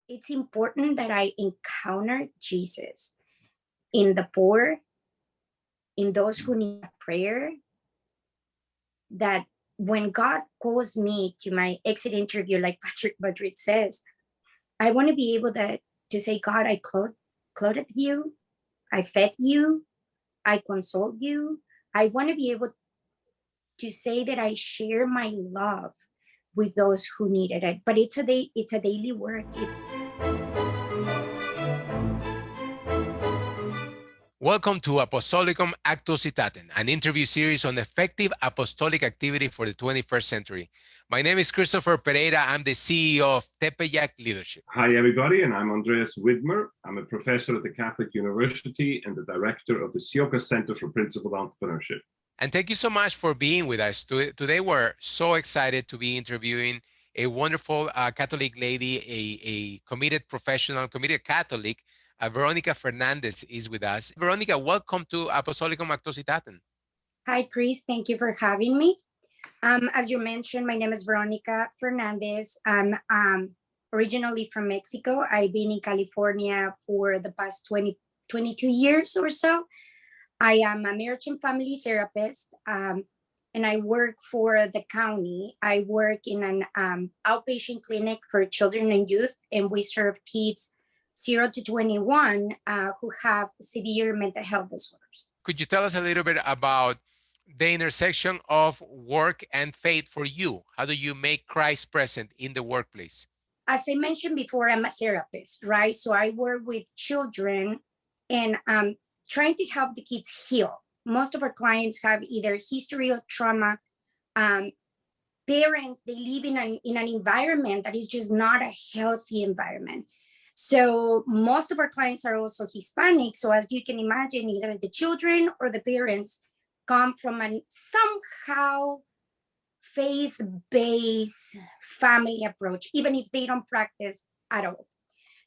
it's important that I encounter Jesus in the poor, in those who need prayer, that when God calls me to my exit interview, like Patrick Madrid says, I want to be able to say, God, I clothed you, I fed you, I consoled you. I want to be able to say that I share my love with those who needed it. But it's a daily work. Welcome to Apostolicam Actuositatem, an interview series on effective apostolic activity for the 21st century. My name is Christopher Pereira. I'm the CEO of Tepeyac Leadership. Hi, everybody, and I'm Andreas Widmer. I'm a professor at the Catholic University and the director of the Sioka Center for Principled Entrepreneurship. And thank you so much for being with us. Today, we're so excited to be interviewing a wonderful Catholic lady, a committed professional, committed Catholic. Veronica Fernandez is with us. Veronica, welcome to Apostolicam Actuositatem. Hi, Chris. Thank you for having me. As you mentioned, my name is Veronica Fernandez. I'm originally from Mexico. I've been in California for the past 22 years or so. I am a marriage and family therapist, and I work for the county. I work in an outpatient clinic for children and youth, and we serve kids 0 to 21 who have severe mental health disorders. Could you tell us a little bit about the intersection of work and faith for you? How do you make Christ present in the workplace? As I mentioned before, I'm a therapist, right? So I work with children and trying to help the kids heal. Most of our clients have either history of trauma, parents, they live in an environment that is just not a healthy environment. So most of our clients are also Hispanic. So as you can imagine, either the children or the parents come from a somehow faith-based family approach, even if they don't practice at all.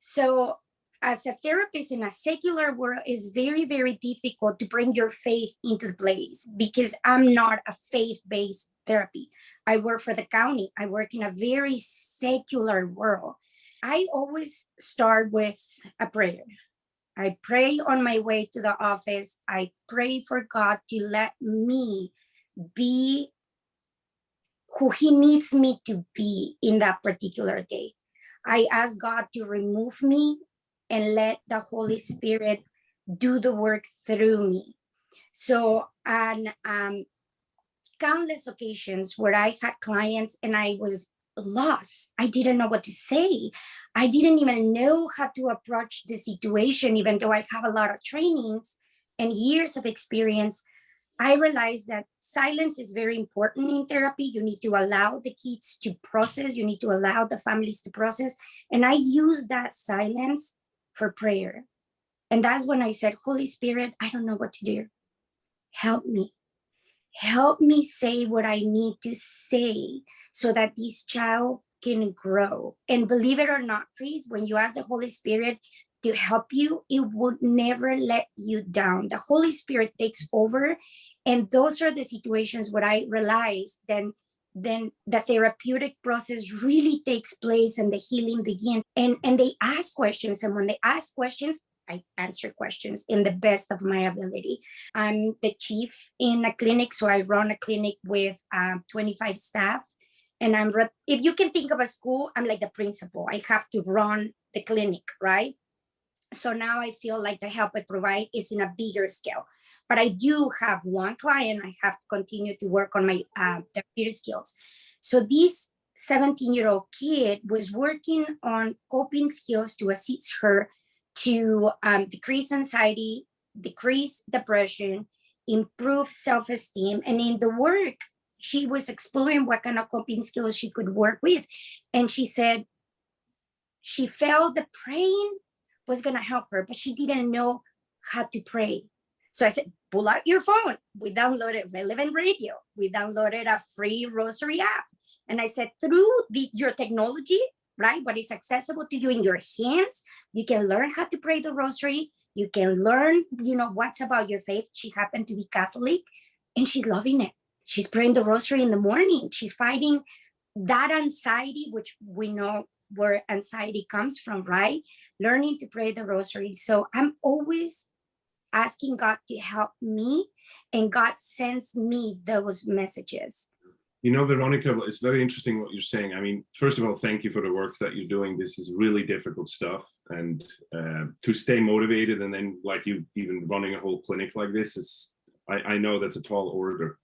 So as a therapist in a secular world, it's very, very difficult to bring your faith into place because I'm not a faith-based therapy. I work for the county. I work in a very secular world. I always start with a prayer. I pray on my way to the office. I pray for God to let me be who He needs me to be in that particular day. I ask God to remove me and let the Holy Spirit do the work through me. So on countless occasions where I had clients and I was lost, I didn't know what to say. I didn't even know how to approach the situation, even though I have a lot of trainings and years of experience. I realized that silence is very important in therapy. You need to allow the kids to process. You need to allow the families to process. And I use that silence for prayer. And that's when I said, Holy Spirit, I don't know what to do. Help me. Help me say what I need to say so that this child can grow. And believe it or not, Chris, when you ask the Holy Spirit to help you, it would never let you down. The Holy Spirit takes over. And those are the situations where I realized then the therapeutic process really takes place and the healing begins. And they ask questions. And when they ask questions, I answer questions in the best of my ability. I'm the chief in a clinic. So I run a clinic with 25 staff. And if you can think of a school, I'm like the principal. I have to run the clinic, right? So now I feel like the help I provide is in a bigger scale. But I do have one client. I have to continue to work on my therapeutic skills. So this 17-year-old kid was working on coping skills to assist her to decrease anxiety, decrease depression, improve self-esteem. And in the work, she was exploring what kind of coping skills she could work with. And she said she felt the praying was going to help her, but she didn't know how to pray. So I said, pull out your phone. We downloaded Relevant Radio. We downloaded a free rosary app. And I said, through your technology, right, what is accessible to you in your hands, you can learn how to pray the rosary. You can learn, what's about your faith. She happened to be Catholic, and she's loving it. She's praying the rosary in the morning. She's fighting that anxiety, which we know where anxiety comes from, right? Learning to pray the rosary. So I'm always asking God to help me, and God sends me those messages. You know, Veronica, it's very interesting what you're saying. I mean, first of all, thank you for the work that you're doing. This is really difficult stuff. And to stay motivated, and then like you even running a whole clinic like this is, I know that's a tall order.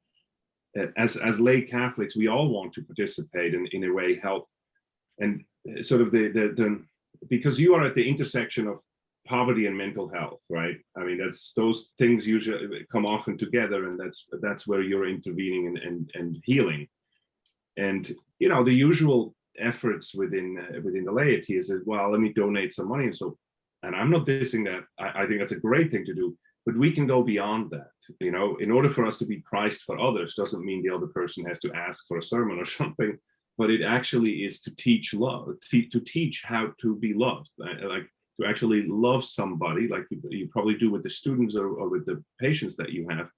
As lay Catholics, we all want to participate in a way, help. And sort of because you are at the intersection of poverty and mental health, right? I mean, those things usually come often together, and that's where you're intervening and healing. And you know, the usual efforts within the laity is, well, let me donate some money, and I'm not dissing that. I think that's a great thing to do, but we can go beyond that. You know, in order for us to be Christ for others doesn't mean the other person has to ask for a sermon or something, but it actually is to teach love, to teach how to be loved, like to actually love somebody, like you probably do with the students or with the patients that you have.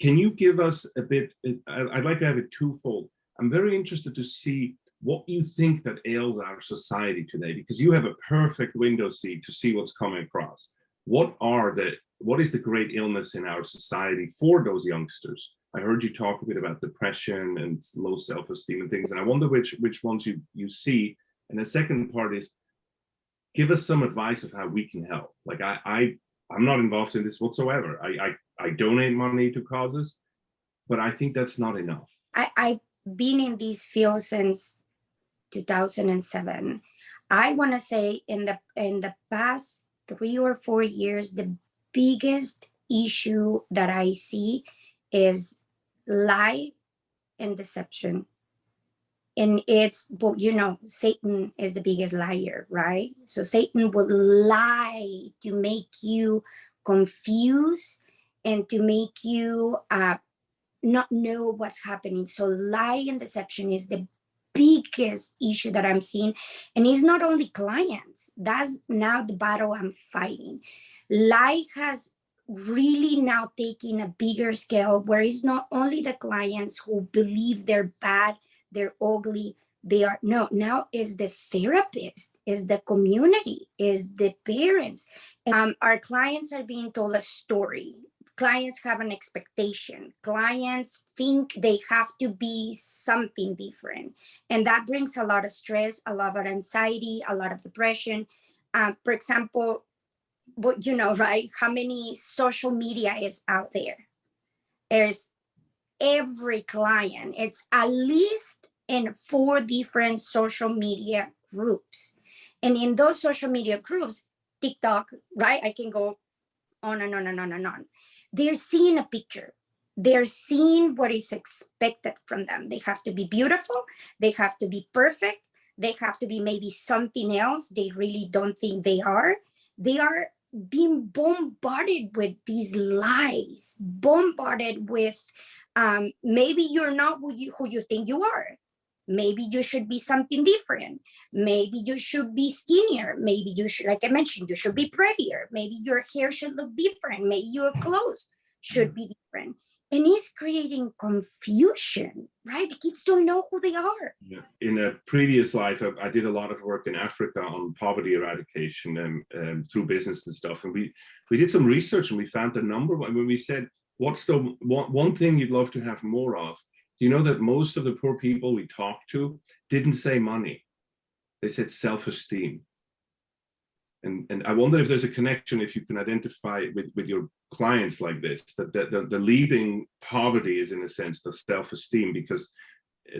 Can you give us a bit? I'd like to have it twofold. I'm very interested to see what you think that ails our society today, because you have a perfect window seat to see what's coming across. What is the great illness in our society for those youngsters? I heard you talk a bit about depression and low self-esteem and things, and I wonder which ones you see. And the second part is, give us some advice of how we can help. Like I'm not involved in this whatsoever. I donate money to causes, but I think that's not enough. I've been in these fields since 2007. I want to say in the past 3 or 4 years, the biggest issue that I see is lie and deception. And it's, you know, Satan is the biggest liar, right? So Satan will lie to make you confused and to make you not know what's happening. So lie and deception is the biggest issue that I'm seeing. And it's not only clients. That's now the battle I'm fighting. Lie has really now taken a bigger scale, where it's not only the clients who believe they're bad, they're ugly, now is the therapist, is the community, is the parents. Our clients are being told a story. Clients have an expectation. Clients think they have to be something different. And that brings a lot of stress, a lot of anxiety, a lot of depression. For example, but you know, right, how many social media is out there? There's every client, it's at least in 4 different social media groups. And in those social media groups, TikTok, right, I can go on and on and on and on. They're seeing a picture. They're seeing what is expected from them. They have to be beautiful. They have to be perfect. They have to be maybe something else they really don't think they are. They are being bombarded with these lies, bombarded with maybe you're not who you think you are. Maybe you should be something different. Maybe you should be skinnier. Maybe you should, like I mentioned, you should be prettier. Maybe your hair should look different. Maybe your clothes should be different. And it's creating confusion, right? The kids don't know who they are. Yeah. In a previous life, I did a lot of work in Africa on poverty eradication through business and stuff. And we did some research, and we found the number. When we said, what's the one thing you'd love to have more of? Do you know that most of the poor people we talked to didn't say money? They said self-esteem. And I wonder if there's a connection, if you can identify with your clients like this, that the leading poverty is, in a sense, the self-esteem, because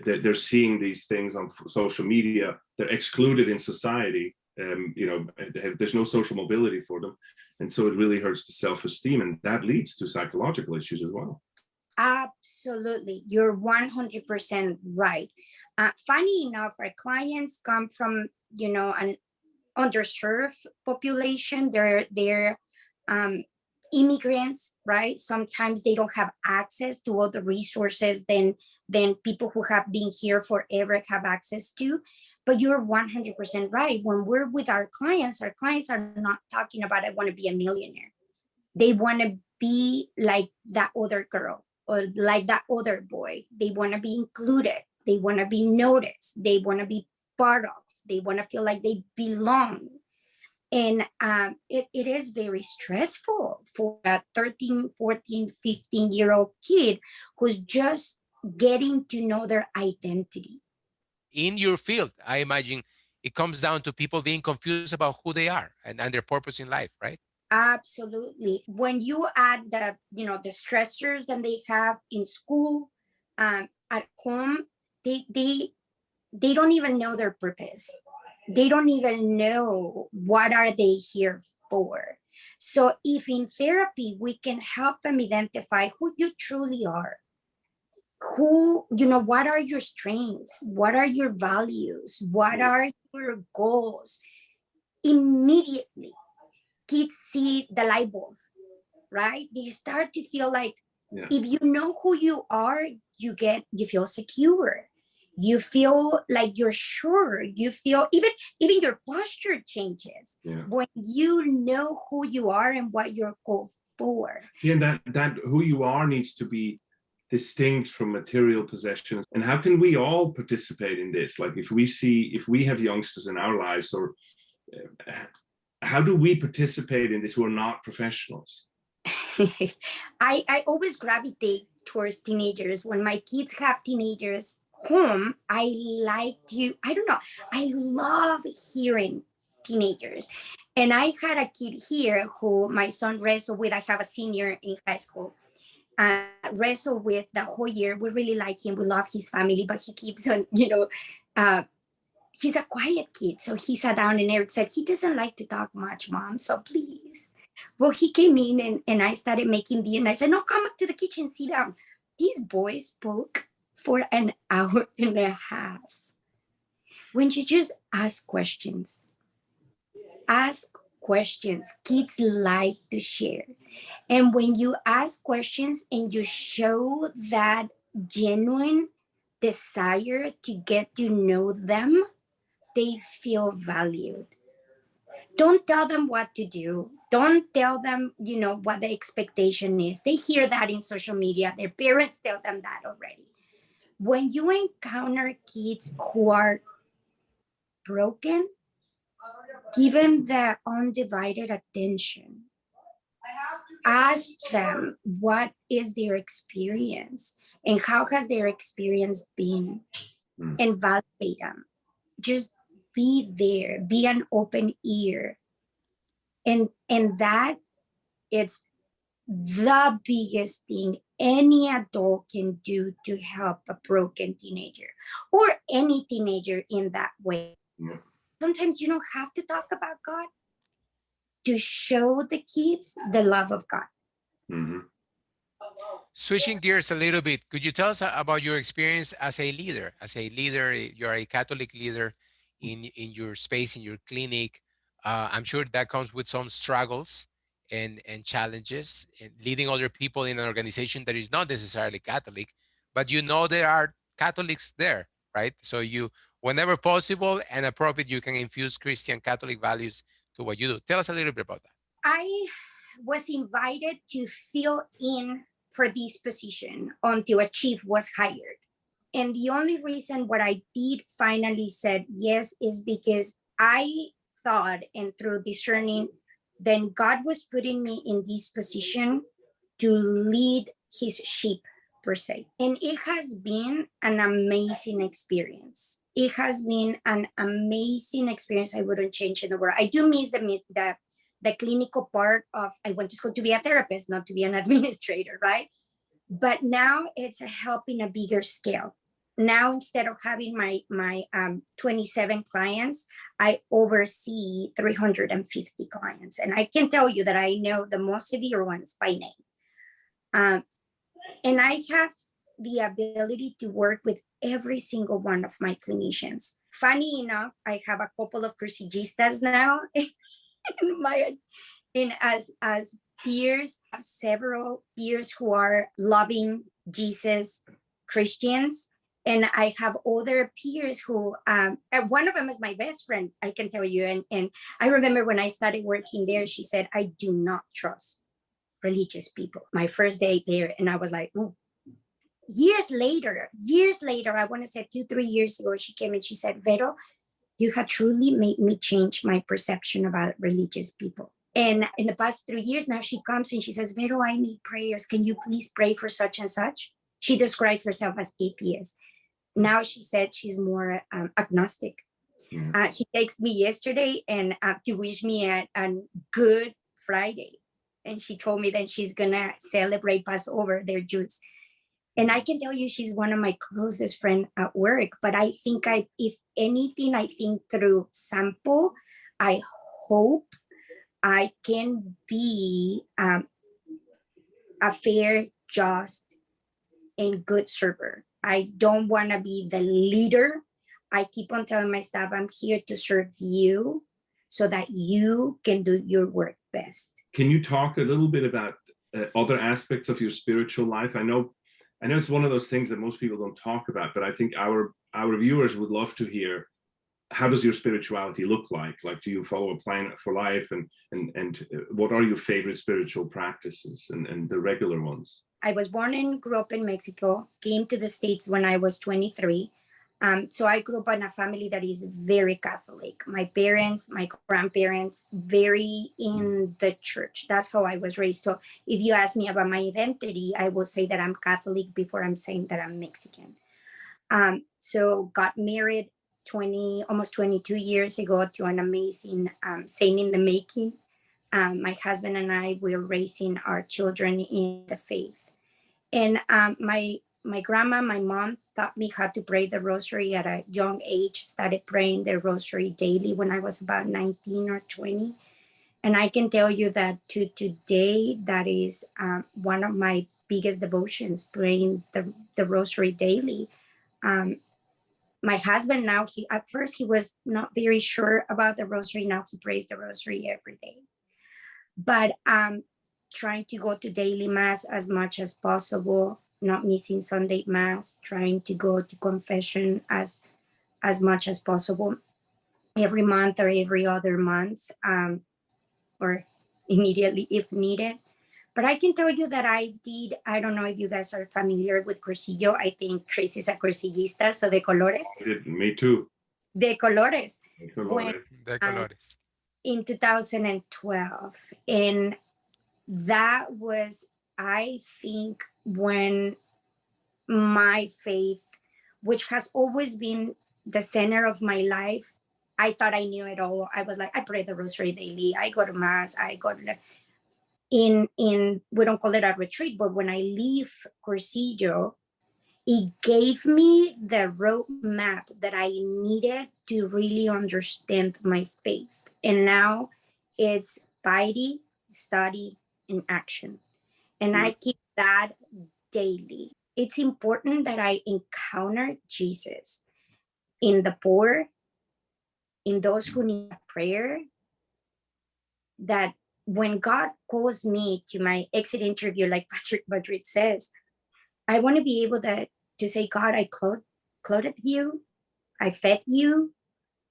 they're seeing these things on social media. They're excluded in society. You know, there's no social mobility for them. And so it really hurts the self-esteem, and that leads to psychological issues as well. Absolutely. You're 100% right. Funny enough, our clients come from, you know, an underserved population. They're immigrants, right? Sometimes they don't have access to all the resources than people who have been here forever have access to. But you're 100% right. When we're with our clients are not talking about, I want to be a millionaire. They want to be like that other girl or like that other boy. They want to be included. They want to be noticed. They want to be part of. They want to feel like they belong. And it is very stressful for a 13, 14, 15-year-old kid who's just getting to know their identity. In your field, I imagine it comes down to people being confused about who they are and their purpose in life, right? Absolutely. When you add the stressors that they have in school, at home, they don't even know their purpose. They don't even know what are they here for. So if in therapy we can help them identify who you truly are, what are your strengths, what are your values, what are your goals, immediately kids see the light bulb, right? They start to feel like, if you know who you are, you feel secure. You feel like you're sure. You feel even your posture changes when you know who you are and what you're called for. Yeah, that who you are needs to be distinct from material possessions. And how can we all participate in this? Like if we have youngsters in our lives, or how do we participate in this who are not professionals? I always gravitate towards teenagers. When my kids have teenagers home, I love hearing teenagers. And I had a kid here who my son wrestled with. I have a senior in high school. Wrestled with the whole year. We really like him. We love his family, but he keeps on, he's a quiet kid. So he sat down and Eric said, he doesn't like to talk much, Mom. So please. Well, he came in and I started making dinner. And I said, no, come up to the kitchen, sit down. These boys spoke for an hour and a half. When you just ask questions, kids like to share. And when you ask questions and you show that genuine desire to get to know them, they feel valued. Don't tell them what to do. Don't tell them, what the expectation is. They hear that in social media. Their parents tell them that already. When you encounter kids who are broken, give them their undivided attention. Ask them what is their experience and how has their experience been, and validate them. Just be there, be an open ear. And that it's the biggest thing any adult can do to help a broken teenager or any teenager in that way. Sometimes you don't have to talk about God to show the kids the love of God. Switching gears a little bit, could you tell us about your experience as a leader? As a leader, you're a Catholic leader in your space, in your clinic. I'm sure that comes with some struggles and challenges, and leading other people in an organization that is not necessarily Catholic, but there are Catholics there, right? So you, whenever possible and appropriate, you can infuse Christian Catholic values to what you do. Tell us a little bit about that. I was invited to fill in for this position until a chief was hired. And the only reason what I did finally said yes is because I thought, and through discerning, then God was putting me in this position to lead his sheep per se. And it has been an amazing experience. It has been an amazing experience. I wouldn't change in the world. I do miss the clinical part of, I went to school to be a therapist, not to be an administrator, right? But now it's a help in a bigger scale. Now, instead of having my 27 clients, I oversee 350 clients. And I can tell you that I know the most severe ones by name. And I have the ability to work with every single one of my clinicians. Funny enough, I have a couple of crucigistas now as peers. I have several peers who are loving Jesus Christians. And I have other peers who, one of them is my best friend, I can tell you. And I remember when I started working there, she said, I do not trust religious people. My first day there, and I was like, ooh. Years later, I want to say 2-3 years ago, she came and she said, Vero, you have truly made me change my perception about religious people. And in the past 3 years now, she comes and she says, Vero, I need prayers. Can you please pray for such and such? She described herself as atheist. Now she said she's more agnostic. She texted me yesterday and to wish me a good Friday. And she told me that she's going to celebrate Passover, they're Jews. And I can tell you she's one of my closest friends at work. But I think if anything, I think through Sampo, I hope I can be a fair, just, and good server. I don't want to be the leader. I keep on telling my staff, I'm here to serve you so that you can do your work best. Can you talk a little bit about other aspects of your spiritual life? I know it's one of those things that most people don't talk about, but I think our viewers would love to hear, how does your spirituality look like? Like, do you follow a plan for life, and what are your favorite spiritual practices and the regular ones? I was born and grew up in Mexico, came to the States when I was 23. So I grew up in a family that is very Catholic. My parents, my grandparents, very in the church. That's how I was raised. So if you ask me about my identity, I will say that I'm Catholic before I'm saying that I'm Mexican. So got married almost 22 years ago to an amazing saint in the making. My husband and I were raising our children in the faith. And my grandma, my mom, taught me how to pray the rosary at a young age, started praying the rosary daily when I was about 19 or 20. And I can tell you that to today, that is one of my biggest devotions, praying the rosary daily. My husband now, at first he was not very sure about the rosary. Now he prays the rosary every day. But trying to go to daily mass as much as possible, not missing Sunday mass, trying to go to confession as much as possible every month or every other month, or immediately if needed. But I can tell you that I don't know if you guys are familiar with Cursillo. I think Chris is a Cursillista, so de colores. Me too. De colores. De colores. In 2012. And that was, I think, when my faith, which has always been the center of my life, I thought I knew it all. I was like, I pray the rosary daily. I go to mass. I go to we don't call it a retreat, but when I leave Cursillo, it gave me the roadmap that I needed to really understand my faith. And now it's piety, study, and action. And I keep that daily. It's important that I encounter Jesus in the poor, in those who need prayer, that when God calls me to my exit interview, like Patrick Madrid says, I want to be able to say, God, I clothed you, I fed you,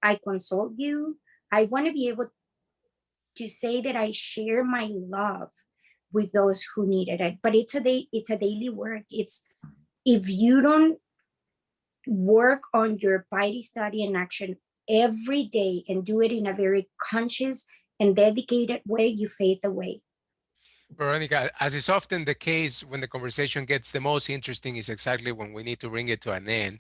I consoled you. I want to be able to say that I share my love with those who needed it. But it's a daily work. It's, if you don't work on your piety, study, and action every day and do it in a very conscious and dedicated way, you fade away. Veronica, as is often the case when the conversation gets the most interesting is exactly when we need to bring it to an end.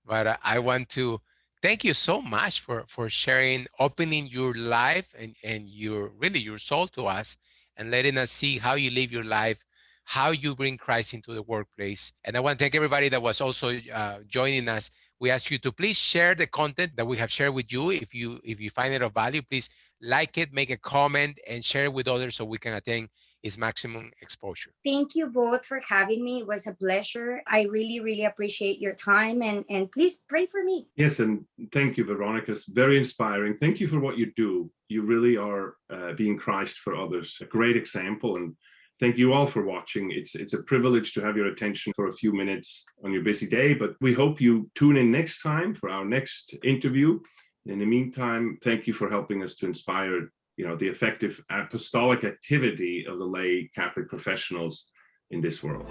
But I want to thank you so much for sharing, opening your life and your soul to us, and letting us see how you live your life, how you bring Christ into the workplace. And I want to thank everybody that was also joining us. We ask you to please share the content that we have shared with you. If you find it of value, please like it, make a comment, and share it with others so we can attain its maximum exposure. Thank you both for having me. It was a pleasure. I really, really appreciate your time, and please pray for me. Yes, and thank you, Veronica. It's very inspiring. Thank you for what you do. You really are being Christ for others. A great example. And thank you all for watching. It's a privilege to have your attention for a few minutes on your busy day, but we hope you tune in next time for our next interview. In the meantime, thank you for helping us to inspire, the effective apostolic activity of the lay Catholic professionals in this world.